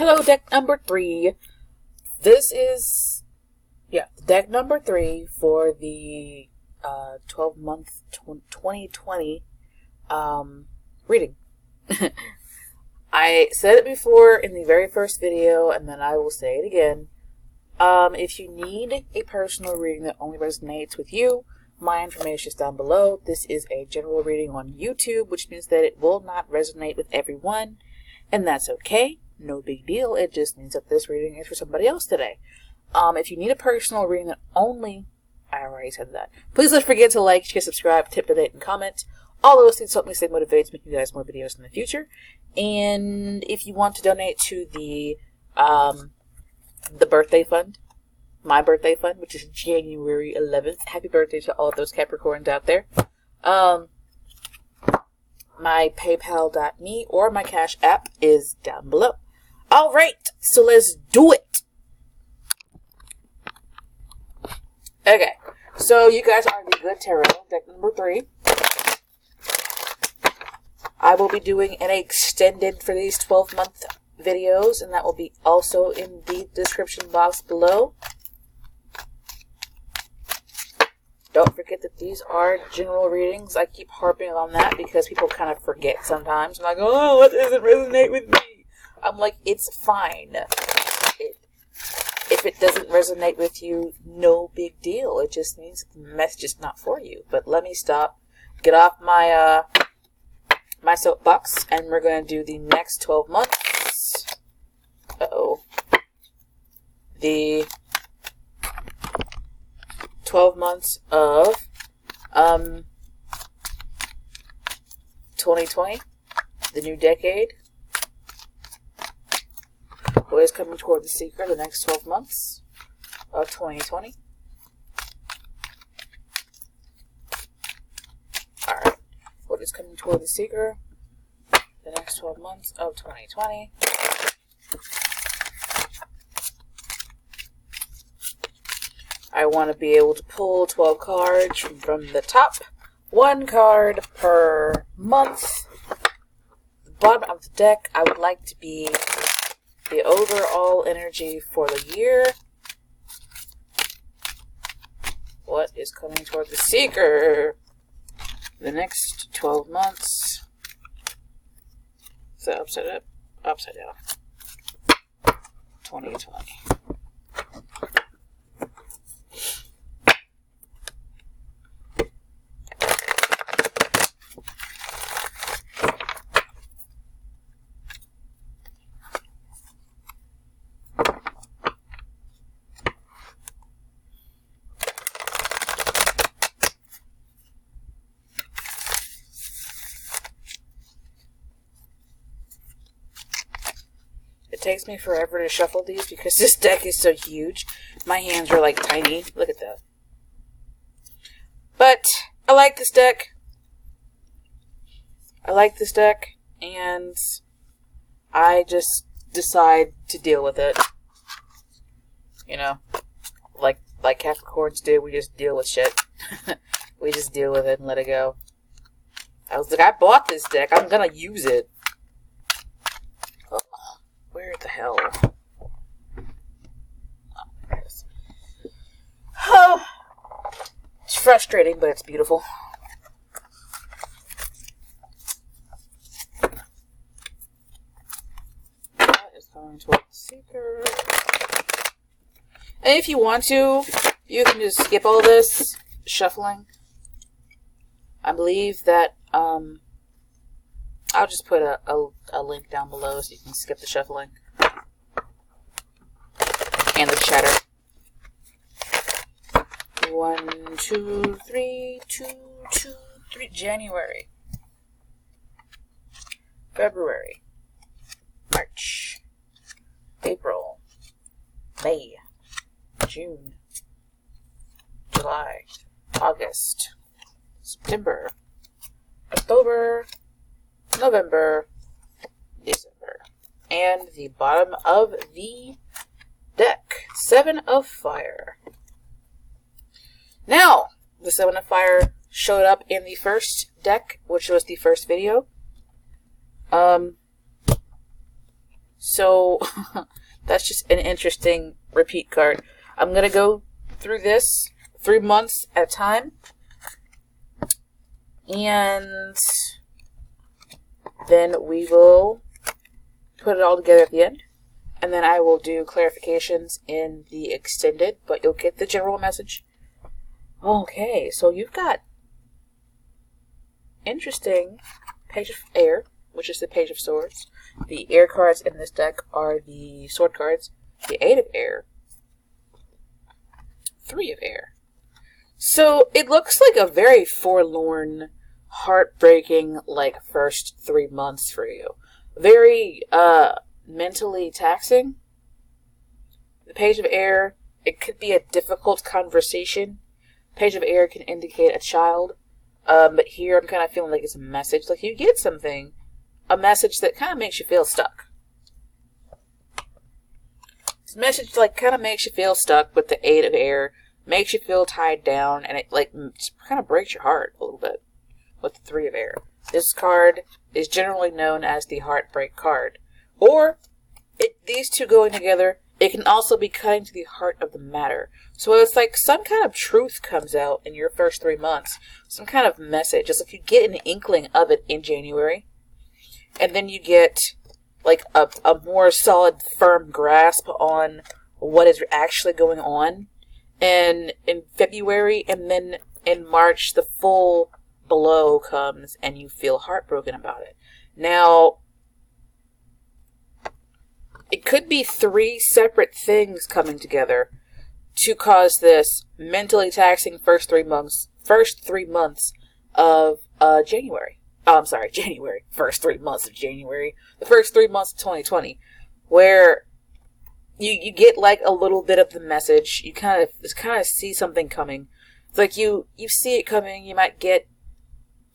Hello, deck number 3. This is, deck number 3 for the 12-month 2020 reading. I said it before in the very first video, and then I will say it again. If you need a personal reading that only resonates with you, my information is down below. This is a general reading on YouTube, which means that it will not resonate with everyone, and that's okay. No big deal. It just means that this reading is for somebody else today. If you need a personal reading that only... I already said that. Please don't forget to like, share, subscribe, tip, donate, and comment. All those things help me stay motivated to make you guys more videos in the future. And if you want to donate to the birthday fund, my birthday fund, which is January 11th. Happy birthday to all of those Capricorns out there. My PayPal.me or my Cash App is down below. All right, so let's do it. Okay, so you guys are the Good Tarot, deck number 3. I will be doing an extended for these 12-month videos, and that will be also in the description box below. Don't forget that these are general readings. I keep harping on that because people kind of forget sometimes. I'm like, oh, what doesn't resonate with me? I'm like, it's fine. If it doesn't resonate with you, no big deal. It just means the message is not for you. But let me stop, get off my my soapbox, and we're going to do the next 12 months. The 12 months of 2020, the new decade. What is coming toward the seeker the next 12 months of 2020? Alright. What is coming toward the seeker the next 12 months of 2020? I want to be able to pull 12 cards from the top. 1 card per month. The bottom of the deck, I would like to be the overall energy for the year. What is coming toward the seeker the next 12 months? So upside up, upside down. 2020. It takes me forever to shuffle these because this deck is so huge. My hands are like tiny. Look at that. But I like this deck. And I just decide to deal with it. You know, like Capricorns do, we just deal with shit. We just deal with it and let it go. I was like, I bought this deck. I'm gonna use it. Where the hell? Oh, it's frustrating, but it's beautiful. That is going toward the seeker. And if you want to, you can just skip all this shuffling. I believe that I'll just put a link down below so you can skip the shuffling and the chatter. 1, 2, 3, 2, 2, 3. January, February, March, April, May, June, July, August, September, October, November, December. And the bottom of the deck, 7 of Fire. Now, the 7 of Fire showed up in the first deck, which was the first video. So that's just an interesting repeat card. I'm going to go through this 3 months at a time. And then we will put it all together at the end. And then I will do clarifications in the extended, but you'll get the general message. Okay, so you've got interesting Page of Air, which is the Page of Swords. The air cards in this deck are the sword cards. The 8 of Air. 3 of Air. So it looks like a very forlorn, heartbreaking, like, first 3 months for you. Very, mentally taxing. The Page of Air, it could be a difficult conversation. Page of Air can indicate a child. But here I'm kind of feeling like it's a message. Like you get something, a message that kind of makes you feel stuck. It's a message like kind of makes you feel stuck with the 8 of Air. Makes you feel tied down, and it like just kind of breaks your heart a little bit with the 3 of Air. This card is generally known as the heartbreak card. Or, these two going together, it can also be cutting to the heart of the matter. So it's like some kind of truth comes out in your first 3 months. Some kind of message. It's like you get an inkling of it in January. And then you get like a more solid, firm grasp on what is actually going on. And in February, and then in March, the full blow comes and you feel heartbroken about it. Now, it could be 3 separate things coming together to cause this mentally taxing first 3 months of January. Oh, I'm sorry, January. First 3 months of January. The first 3 months of 2020, where you get like a little bit of the message. You kind of see something coming. It's like you see it coming. You might get,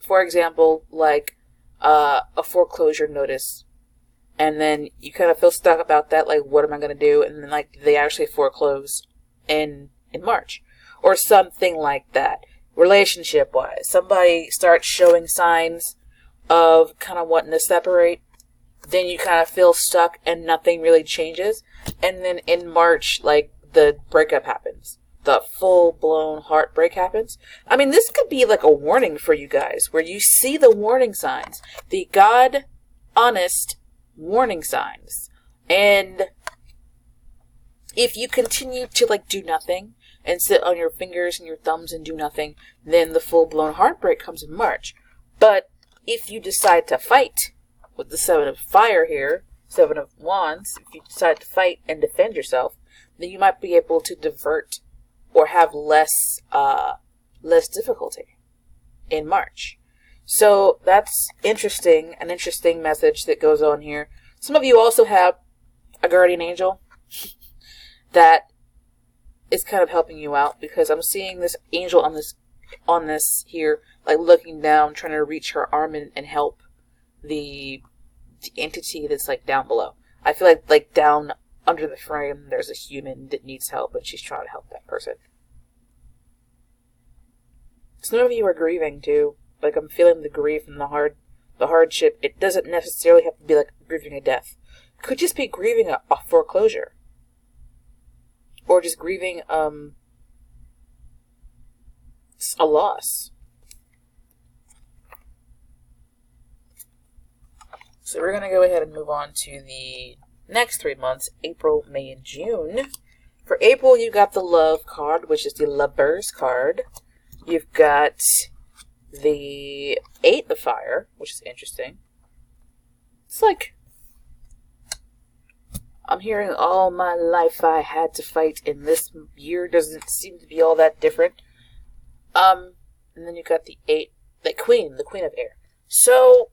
for example, like a foreclosure notice. And then you kind of feel stuck about that, like, what am I going to do? And then, like, they actually foreclose in March. Or something like that. Relationship-wise. Somebody starts showing signs of kind of wanting to separate. Then you kind of feel stuck and nothing really changes. And then in March, like, the breakup happens. The full-blown heartbreak happens. I mean, this could be like a warning for you guys. Where you see the warning signs. The God-honest warning signs. And if you continue to like do nothing and sit on your fingers and your thumbs and do nothing, then the full-blown heartbreak comes in March. But if you decide to fight with the 7 of Fire here, 7 of Wands, if you decide to fight and defend yourself, then you might be able to divert or have less difficulty in March. So that's interesting, an interesting message that goes on here. Some of you also have a guardian angel that is kind of helping you out, because I'm seeing this angel on this here, like looking down, trying to reach her arm and help the entity that's like down below. I feel like down under the frame there's a human that needs help, and she's trying to help that person. Some of you are grieving too. Like, I'm feeling the grief and the hardship. It doesn't necessarily have to be like grieving a death. It could just be grieving a foreclosure. Or just grieving a loss. So we're going to go ahead and move on to the next 3 months, April, May, and June. For April, you got the Love card, which is the Lovers card. You've got the 8 of Fire, which is interesting. It's like, I'm hearing all my life I had to fight, and this year doesn't seem to be all that different. And then you got the 8, the Queen of Air. So,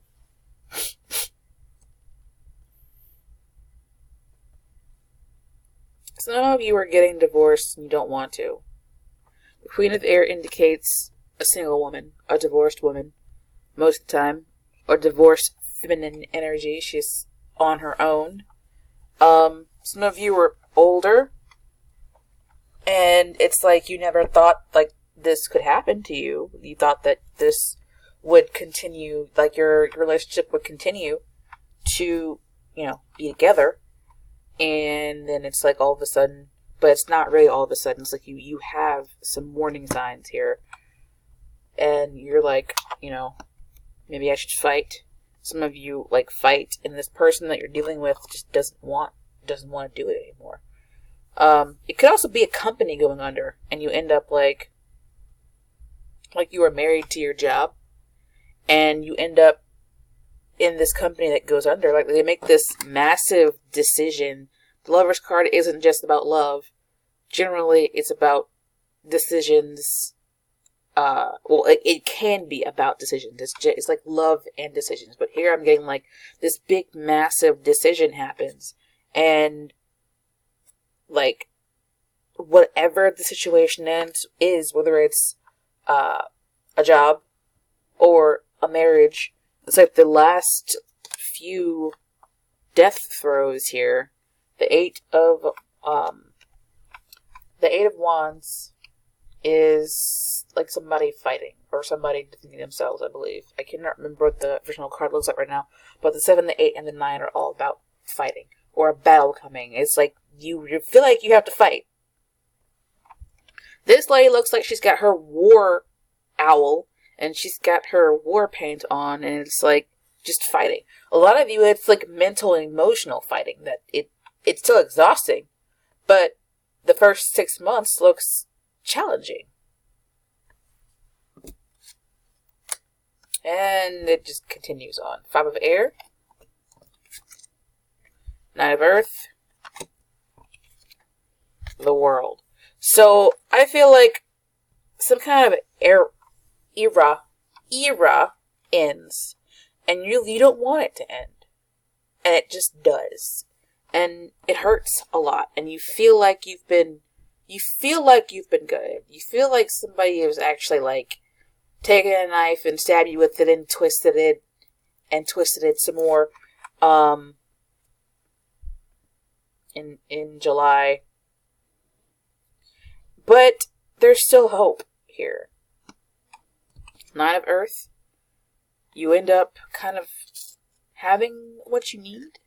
some of you are getting divorced and you don't want to. The Queen of Air indicates a single woman, a divorced woman, most of the time, or divorced feminine energy. She's on her own. Some of you are older, and it's like you never thought like this could happen to you. You thought that this would continue, like your relationship would continue to, be together. and then it's like all of a sudden, but it's not really all of a sudden. It's like you have some warning signs here, and you're like, maybe I should fight. Some of you like fight, and this person that you're dealing with just doesn't want to do it anymore. It could also be a company going under, and you end up like you are married to your job, and you end up in this company that goes under. Like, they make this massive decision. The Lover's card isn't just about love. Generally, it's about decisions. It can be about decisions. It's like love and decisions. But here I'm getting like this big, massive decision happens. And like, whatever the situation is, whether it's a job or a marriage, it's like the last few death throes here. The Eight of Wands is like somebody fighting or somebody defending themselves, I believe. I cannot remember what the original card looks like right now, but the 7, the 8, and the 9 are all about fighting or a battle coming. It's like you feel like you have to fight. This lady looks like she's got her war owl and she's got her war paint on, and it's like just fighting. A lot of you, it's like mental and emotional fighting. That it's still exhausting, but the first 6 months looks challenging. And it just continues on. 5 of air, 9 of earth, the world. So I feel like some kind of era ends, and you don't want it to end, and it just does, and it hurts a lot, and you feel like you've been good. You feel like somebody has actually like taken a knife and stabbed you with it and twisted it some more. In July, but there's still hope here. 9 of earth, you end up kind of having what you need.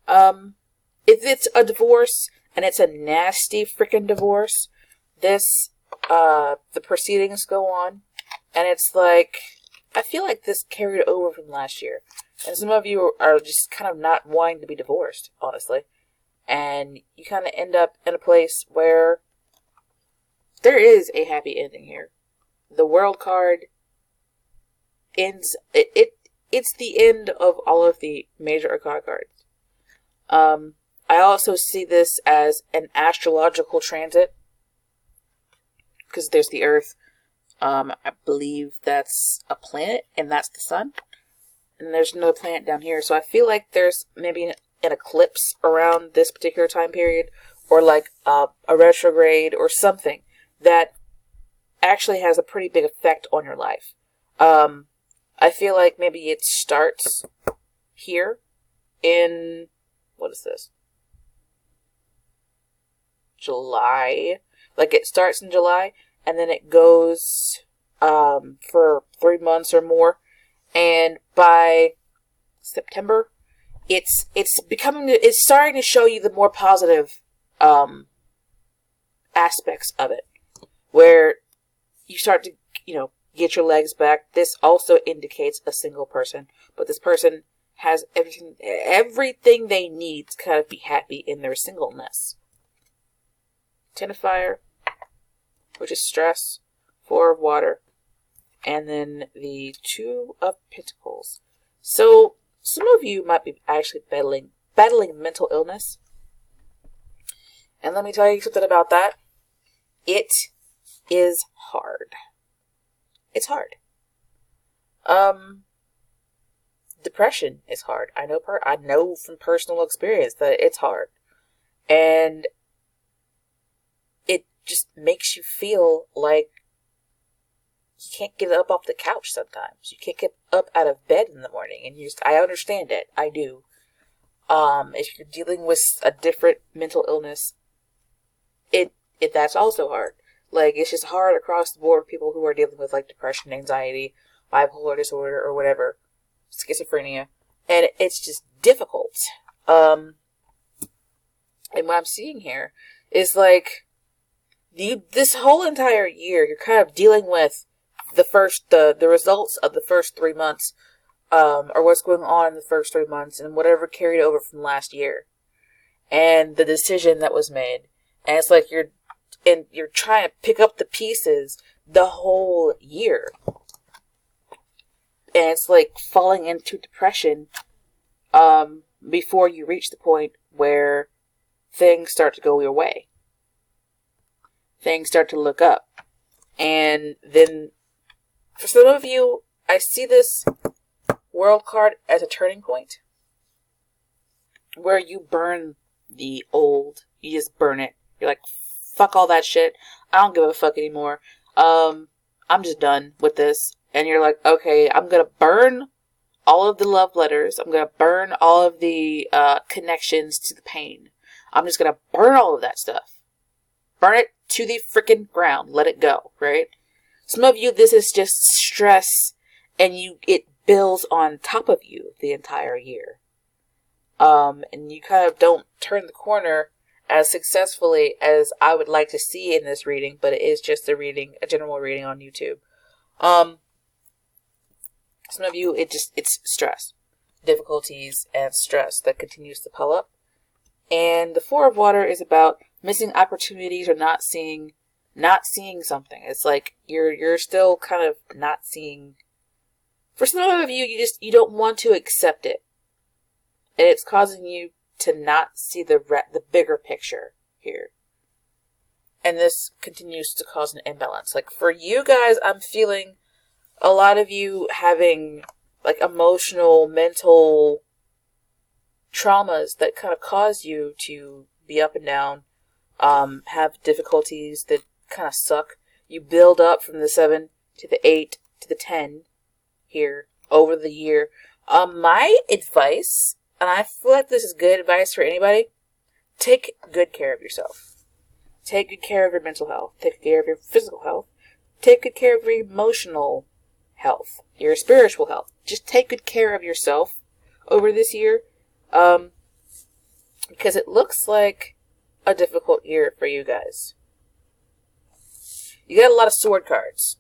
If it's a divorce and it's a nasty freaking divorce, the proceedings go on, and it's like, I feel like this carried over from last year, and some of you are just kind of not wanting to be divorced, honestly, and you kind of end up in a place where there is a happy ending here. The World card ends. It's the end of all of the major arcana cards. I also see this as an astrological transit, because there's the Earth. I believe that's a planet, and that's the sun. And there's another planet down here. So I feel like there's maybe an eclipse around this particular time period, or like a retrograde or something that actually has a pretty big effect on your life. I feel like maybe it starts here in, what is this? July. Like, it starts in July, and then it goes for 3 months or more, and by September, it's starting to show you the more positive aspects of it, where you start to, get your legs back. This also indicates a single person, but this person has everything they need to kind of be happy in their singleness. 10 of fire, which is stress, 4 of water, and then the 2 of pentacles. So some of you might be actually battling mental illness. And let me tell you something about that. It is hard. It's hard. Depression is hard. I know from personal experience that it's hard. And it just makes you feel like you can't get up off the couch sometimes. You can't get up out of bed in the morning. And I understand it. I do. If you're dealing with a different mental illness, that's also hard. Like, it's just hard across the board for people who are dealing with, like, depression, anxiety, bipolar disorder, or whatever, schizophrenia, and it's just difficult. And what I'm seeing here is like this whole entire year, you're kind of dealing with the results of the first 3 months, or what's going on in the first 3 months, and whatever carried over from last year, and the decision that was made. And it's like you're trying to pick up the pieces the whole year, and it's like falling into depression before you reach the point where things start to go your way. Things start to look up. And then, for some of you, I see this World card as a turning point. Where you burn the old. You just burn it. You're like, fuck all that shit. I don't give a fuck anymore. I'm just done with this. And you're like, okay, I'm gonna burn all of the love letters. I'm gonna burn all of the connections to the pain. I'm just gonna burn all of that stuff. Burn it to the freaking ground. Let it go, right? Some of you, this is just stress, and it builds on top of you the entire year. And you kind of don't turn the corner as successfully as I would like to see in this reading, but it is just a general reading on YouTube. Some of you, it's stress, difficulties, and stress that continues to pile up. And the Four of Water is about missing opportunities or not seeing something. It's like you're still kind of not seeing. For some of you, you don't want to accept it, and it's causing you to not see the bigger picture here. And this continues to cause an imbalance. Like for you guys, I'm feeling a lot of you having like emotional, mental traumas that kind of cause you to be up and down, have difficulties that kind of suck. You build up from the 7 to the 8 to the 10 here over the year. My advice, and I feel like this is good advice for anybody, take good care of yourself. Take good care of your mental health. Take good care of your physical health. Take good care of your emotional health, your spiritual health. Just take good care of yourself over this year, because it looks like a difficult year for you guys. You got a lot of sword cards,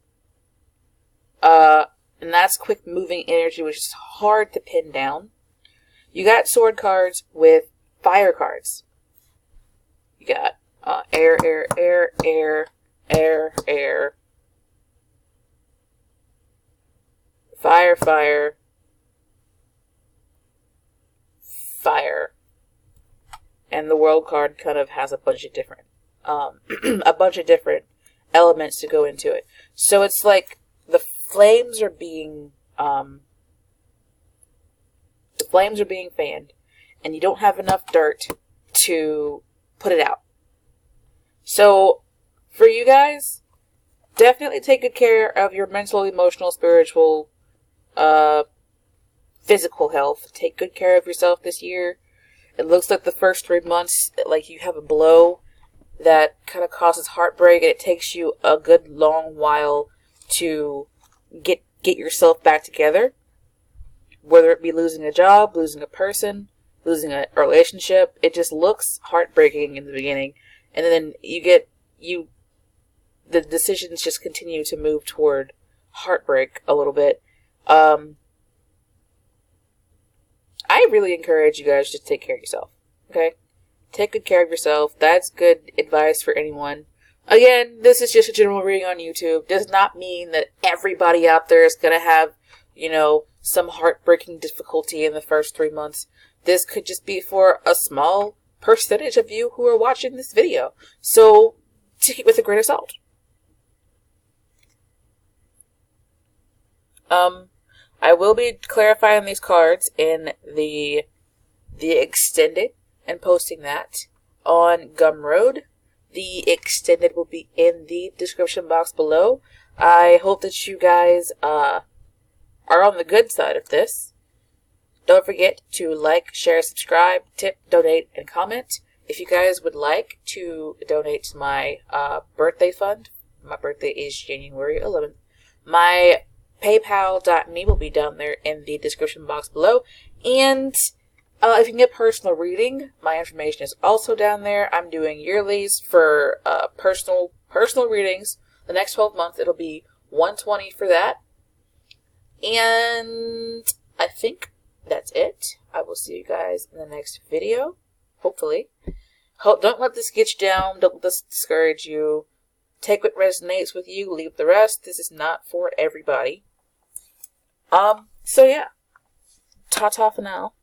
and that's quick moving energy, which is hard to pin down. You got sword cards with fire cards. You got air, air, air, air, air, air, fire, fire, fire. And the World card kind of has a bunch of different elements to go into it. So it's like the flames are being fanned, and you don't have enough dirt to put it out. So for you guys, definitely take good care of your mental, emotional, spiritual, physical health. Take good care of yourself this year. It looks like the first 3 months, like you have a blow that kind of causes heartbreak, and it takes you a good long while to get yourself back together. Whether it be losing a job, losing a person, losing a relationship, it just looks heartbreaking in the beginning, and then the decisions just continue to move toward heartbreak a little bit. I really encourage you guys to take care of yourself, okay? Take good care of yourself. That's good advice for anyone. Again, this is just a general reading on YouTube. Does not mean that everybody out there is going to have, some heartbreaking difficulty in the first 3 months. This could just be for a small percentage of you who are watching this video. So, take it with a grain of salt. I will be clarifying these cards in the extended and posting that on Gumroad. The extended will be in the description box below. I hope that you guys are on the good side of this. Don't forget to like, share, subscribe, tip, donate, and comment. If you guys would like to donate to my birthday fund, my birthday is January 11th. My PayPal.me will be down there in the description box below. And If you can get personal reading, my information is also down there. I'm doing yearlies for personal readings. The next 12 months, it'll be $120 for that. And I think that's it. I will see you guys in the next video, hopefully. Don't let this get you down. Don't let this discourage you. Take what resonates with you. Leave the rest. This is not for everybody. So yeah. Ta-ta for now.